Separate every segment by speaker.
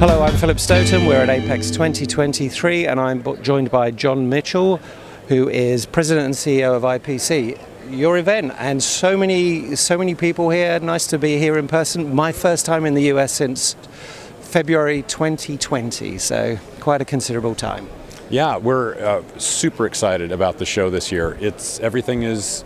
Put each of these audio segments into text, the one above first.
Speaker 1: Hello, I'm Philip Stoten. We're at Apex 2023 and I'm joined by John Mitchell, who is President and CEO of IPC. Your event, and so many people here. Nice to be here in person. My first time in the US since February 2020, so quite a considerable time.
Speaker 2: Yeah, we're super excited about the show this year. Everything is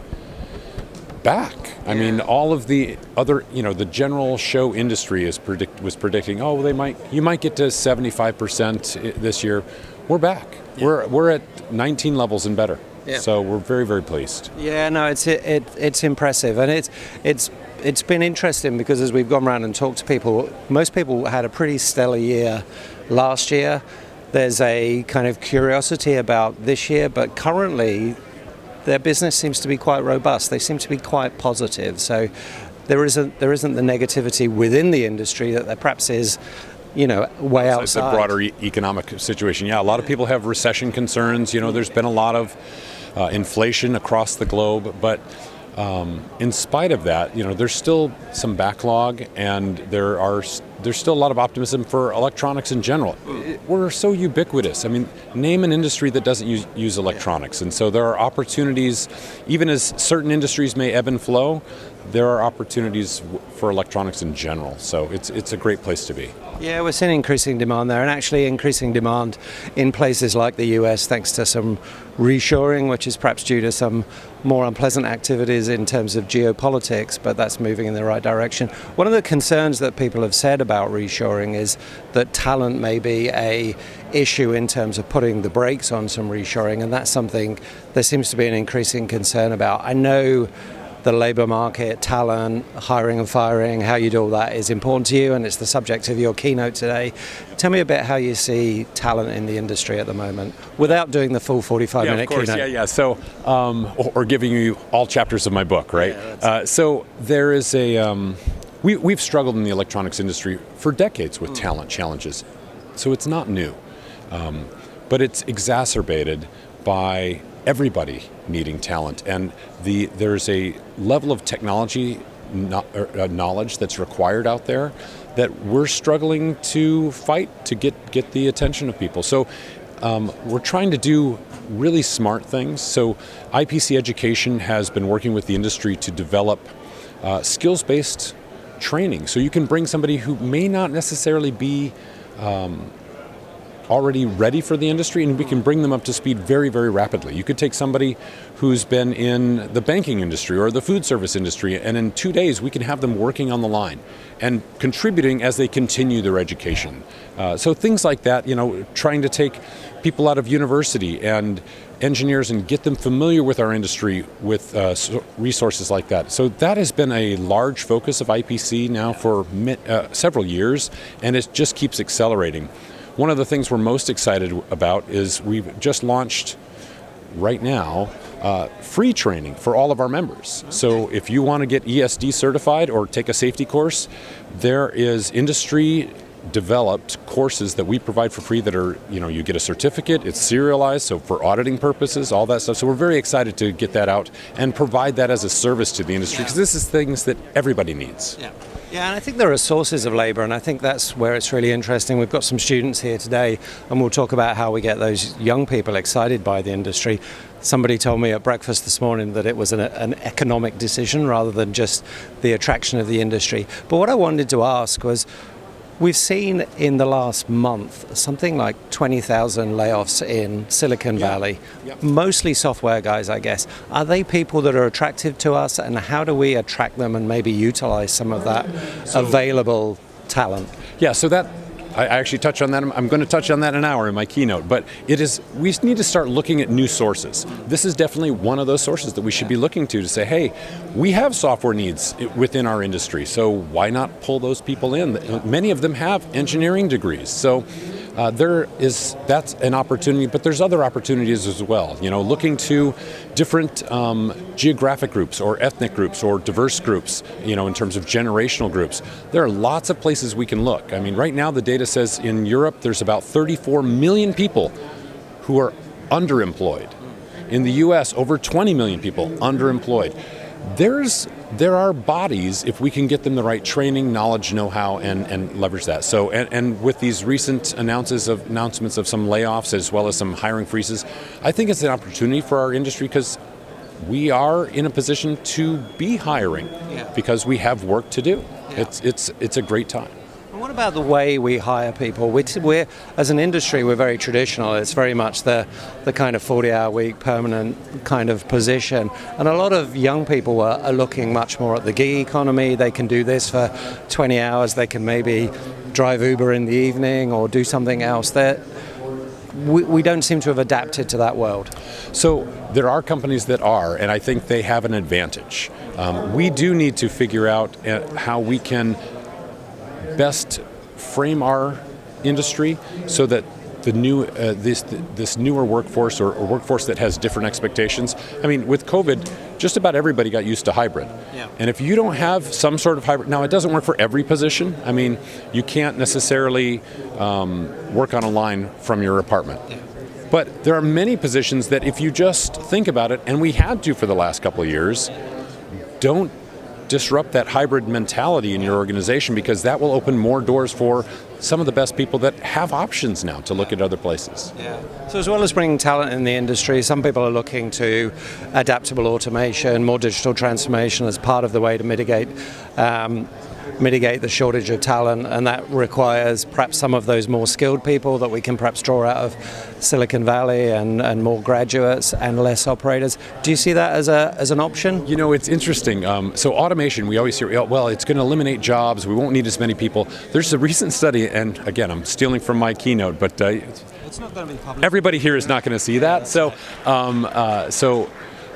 Speaker 2: back. I mean, all of the other, the general show industry was predicting, you might get to 75% this year. We're back. Yeah. We're at 19 levels and better. Yeah. So we're very, very pleased.
Speaker 1: Yeah, no, it's impressive, and it's been interesting because as we've gone around and talked to people, most people had a pretty stellar year last year. There's a kind of curiosity about this year, but currently their business seems to be quite robust. They seem to be quite positive. So there isn't the negativity within the industry that there perhaps is, way outside.
Speaker 2: It's a broader economic situation. Yeah, a lot of people have recession concerns. There's been a lot of inflation across the globe, but in spite of that, there's still some backlog, and there's still a lot of optimism for electronics in general. We're so ubiquitous. I mean, name an industry that doesn't use electronics, and so there are opportunities. Even as certain industries may ebb and flow, there are opportunities for electronics in general. So it's a great place to be.
Speaker 1: Yeah, we're seeing increasing demand there, and actually increasing demand in places like the US thanks to some reshoring, which is perhaps due to some more unpleasant activities in terms of geopolitics, but that's moving in the right direction. One of the concerns that people have said about reshoring is that talent may be a issue in terms of putting the brakes on some reshoring, and that's something there seems to be an increasing concern about. I know the labour market, talent, hiring and firing, how you do all that is important to you, and it's the subject of your keynote today. Tell me a bit how you see talent in the industry at the moment, without doing the full 45-minute keynote.
Speaker 2: Yeah. So, or giving you all chapters of my book, right? Yeah, so there is we've struggled in the electronics industry for decades with talent challenges. So it's not new, but it's exacerbated by everybody needing talent, and there's a level of technology knowledge that's required out there that we're struggling to fight to get the attention of people. So we're trying to do really smart things. So IPC Education has been working with the industry to develop skills-based training. So you can bring somebody who may not necessarily be already ready for the industry, and we can bring them up to speed very, very rapidly. You could take somebody who's been in the banking industry or the food service industry, and in 2 days we can have them working on the line and contributing as they continue their education. So things like that, trying to take people out of university and engineers and get them familiar with our industry with resources like that. So that has been a large focus of IPC now for several years, and it just keeps accelerating. One of the things we're most excited about is we've just launched right now free training for all of our members. So if you want to get ESD certified or take a safety course, there is industry developed courses that we provide for free that are, you get a certificate, it's serialized, so for auditing purposes, all that stuff. So we're very excited to get that out and provide that as a service to the industry, because this is things that everybody needs.
Speaker 1: Yeah, and I think there are sources of labour, and I think that's where it's really interesting. We've got some students here today, and we'll talk about how we get those young people excited by the industry. Somebody told me at breakfast this morning that it was an economic decision rather than just the attraction of the industry. But what I wanted to ask was, we've seen in the last month something like 20,000 layoffs in Silicon Valley, mostly software guys, I guess. Are they people that are attractive to us, and how do we attract them and maybe utilize some of that available talent?
Speaker 2: Yeah, so that I actually touch on that. I'm going to touch on that in an hour in my keynote, but we need to start looking at new sources. This is definitely one of those sources that we should be looking to say, hey, we have software needs within our industry, so why not pull those people in? Many of them have engineering degrees, so that's an opportunity, but there's other opportunities as well. Looking to different geographic groups or ethnic groups or diverse groups, in terms of generational groups. There are lots of places we can look. I mean, right now the data says in Europe there's about 34 million people who are underemployed. In the US, over 20 million people underemployed. There are bodies, if we can get them the right training, knowledge, know-how, and leverage that. So, and with these recent announcements of some layoffs as well as some hiring freezes, I think it's an opportunity for our industry because we are in a position to be hiring because we have work to do. Yeah. It's a great time.
Speaker 1: What about the way we hire people? We're as an industry, we're very traditional. It's very much the kind of 40-hour week, permanent kind of position. And a lot of young people are looking much more at the gig economy. They can do this for 20 hours. They can maybe drive Uber in the evening or do something else. We don't seem to have adapted to that world.
Speaker 2: So there are companies that are, and I think they have an advantage. We do need to figure out how we can best frame our industry so that the new this newer workforce or workforce that has different expectations. I mean, with COVID, just about everybody got used to hybrid. Yeah. And if you don't have some sort of hybrid, now it doesn't work for every position. I mean, you can't necessarily work on a line from your apartment. Yeah. But there are many positions that if you just think about it, and we had to for the last couple of years, don't disrupt that hybrid mentality in your organization because that will open more doors for some of the best people that have options now to look at other places. Yeah.
Speaker 1: So as well as bringing talent in the industry, some people are looking to adaptable automation, more digital transformation as part of the way to mitigate the shortage of talent, and that requires perhaps some of those more skilled people that we can perhaps draw out of Silicon Valley and more graduates and less operators. Do you see that as an option?
Speaker 2: You know, it's interesting. So automation, we always hear, well, it's going to eliminate jobs. We won't need as many people. There's a recent study, and again, I'm stealing from my keynote, but
Speaker 1: it's not going to be public.
Speaker 2: Everybody here is not going to see that. So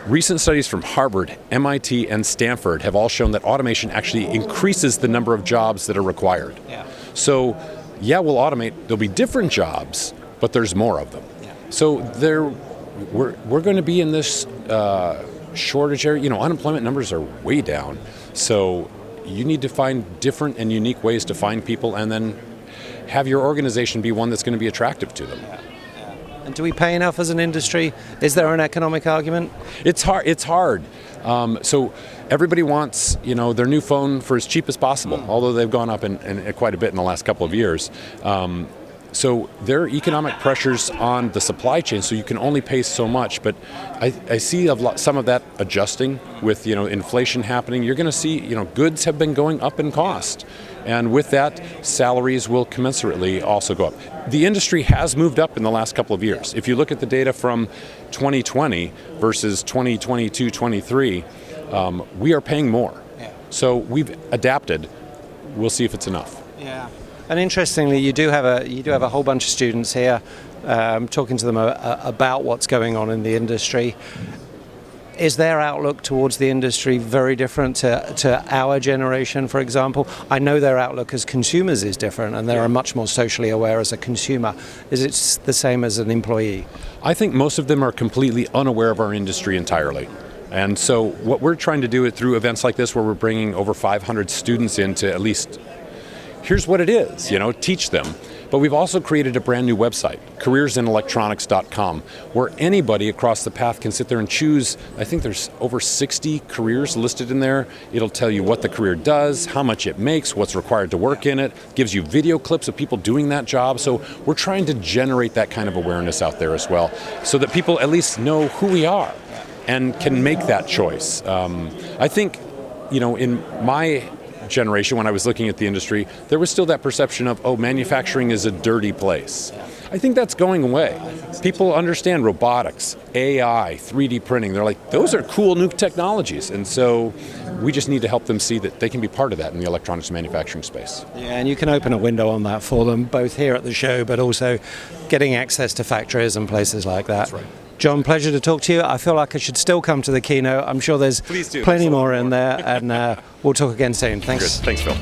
Speaker 2: recent studies from Harvard, MIT, and Stanford have all shown that automation actually increases the number of jobs that are required. Yeah. So, yeah, we'll automate. There'll be different jobs, but there's more of them. Yeah. So we're going to be in this shortage area. You know, unemployment numbers are way down. So you need to find different and unique ways to find people and then have your organization be one that's going to be attractive to them. Yeah.
Speaker 1: And do we pay enough as an industry? Is there an economic argument?
Speaker 2: It's hard. So everybody wants, their new phone for as cheap as possible, although they've gone up in quite a bit in the last couple of years. So there are economic pressures on the supply chain, so you can only pay so much. But I see some of that adjusting with inflation happening. You're going to see goods have been going up in cost. And with that, salaries will commensurately also go up. The industry has moved up in the last couple of years. If you look at the data from 2020 versus 2022-23, we are paying more. Yeah. So we've adapted. We'll see if it's enough.
Speaker 1: Yeah. And interestingly, you do have a whole bunch of students here talking to them about what's going on in the industry. Is their outlook towards the industry very different to our generation, for example? I know their outlook as consumers is different, and they're much more socially aware as a consumer. Is it the same as an employee?
Speaker 2: I think most of them are completely unaware of our industry entirely. And so what we're trying to do through events like this, where we're bringing over 500 students in to at least, here's what it is, teach them. But we've also created a brand new website, careersinelectronics.com, where anybody across the path can sit there and choose. I think there's over 60 careers listed in there. It'll tell you what the career does, how much it makes, what's required to work in it, gives you video clips of people doing that job. So we're trying to generate that kind of awareness out there as well, so that people at least know who we are and can make that choice. I think, in my generation, when I was looking at the industry, there was still that perception of, manufacturing is a dirty place. I think that's going away. People understand robotics, AI, 3D printing. They're like, those are cool new technologies. And so we just need to help them see that they can be part of that in the electronics manufacturing space.
Speaker 1: Yeah, and you can open a window on that for them, both here at the show, but also getting access to factories and places like that.
Speaker 2: That's right.
Speaker 1: John, pleasure to talk to you. I feel like I should still come to the keynote. I'm sure there's plenty more in there, and we'll talk again soon. Thanks.
Speaker 2: Good. Thanks, Phil.